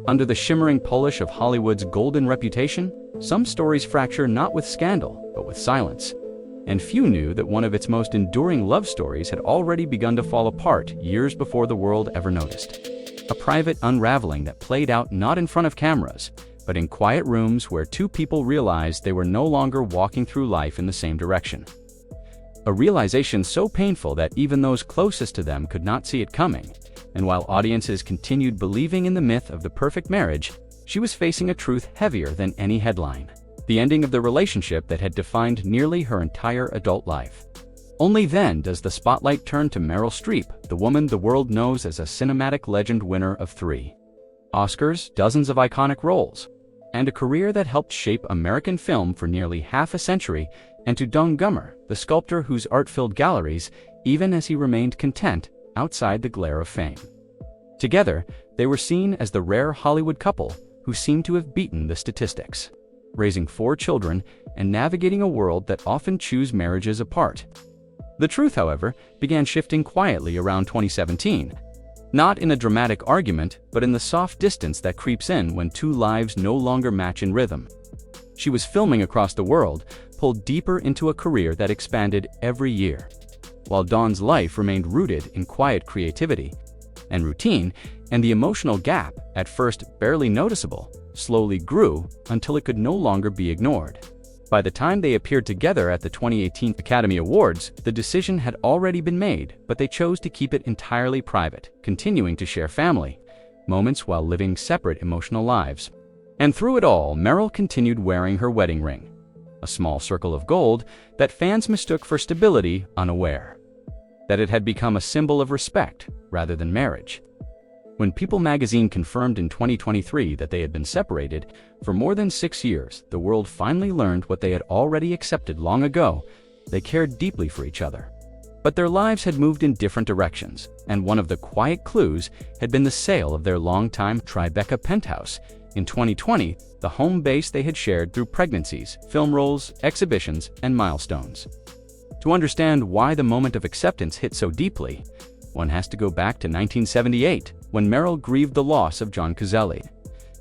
Under the shimmering polish of Hollywood's golden reputation, some stories fracture not with scandal, but with silence. And few knew that one of its most enduring love stories had already begun to fall apart years before the world ever noticed. A private unraveling that played out not in front of cameras, but in quiet rooms where two people realized they were no longer walking through life in the same direction. A realization so painful that even those closest to them could not see it coming, and while audiences continued believing in the myth of the perfect marriage, she was facing a truth heavier than any headline: the ending of the relationship that had defined nearly her entire adult life. Only then does the spotlight turn to Meryl Streep, the woman the world knows as a cinematic legend, winner of 3 Oscars, dozens of iconic roles, and a career that helped shape American film for nearly half a century, and to Don Gummer, the sculptor whose art filled galleries even as he remained content outside the glare of fame. Together, they were seen as the rare Hollywood couple who seemed to have beaten the statistics, raising 4 children and navigating a world that often chews marriages apart. The truth, however, began shifting quietly around 2017. Not in a dramatic argument, but in the soft distance that creeps in when 2 lives no longer match in rhythm. She was filming across the world, pulled deeper into a career that expanded every year, while Dawn's life remained rooted in quiet creativity and routine, and the emotional gap, at first barely noticeable, slowly grew until it could no longer be ignored. By the time they appeared together at the 2018 Academy Awards, the decision had already been made, but they chose to keep it entirely private, continuing to share family moments while living separate emotional lives. And through it all, Meryl continued wearing her wedding ring, a small circle of gold that fans mistook for stability, unaware that it had become a symbol of respect rather than marriage. When People magazine confirmed in 2023 that they had been separated for more than 6 years, the world finally learned what they had already accepted long ago: they cared deeply for each other. But their lives had moved in different directions, and one of the quiet clues had been the sale of their longtime Tribeca penthouse in 2020, the home base they had shared through pregnancies, film roles, exhibitions, and milestones. To understand why the moment of acceptance hit so deeply, one has to go back to 1978, when Meryl grieved the loss of John Cazale,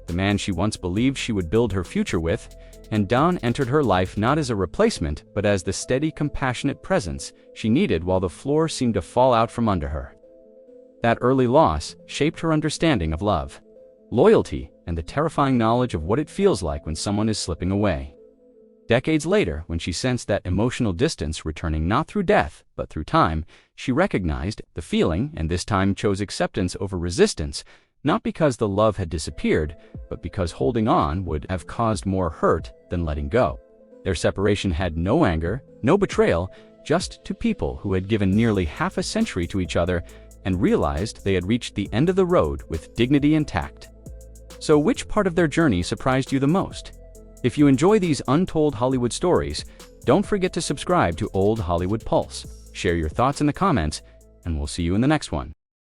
the man she once believed she would build her future with, and Don entered her life not as a replacement, but as the steady, compassionate presence she needed while the floor seemed to fall out from under her. That early loss shaped her understanding of love, loyalty, and the terrifying knowledge of what it feels like when someone is slipping away. Decades later, when she sensed that emotional distance returning not through death, but through time, she recognized the feeling and this time chose acceptance over resistance, not because the love had disappeared, but because holding on would have caused more hurt than letting go. Their separation had no anger, no betrayal, just 2 people who had given nearly half a century to each other and realized they had reached the end of the road with dignity intact. So which part of their journey surprised you the most? If you enjoy these untold Hollywood stories, don't forget to subscribe to Old Hollywood Pulse. Share your thoughts in the comments, and we'll see you in the next one.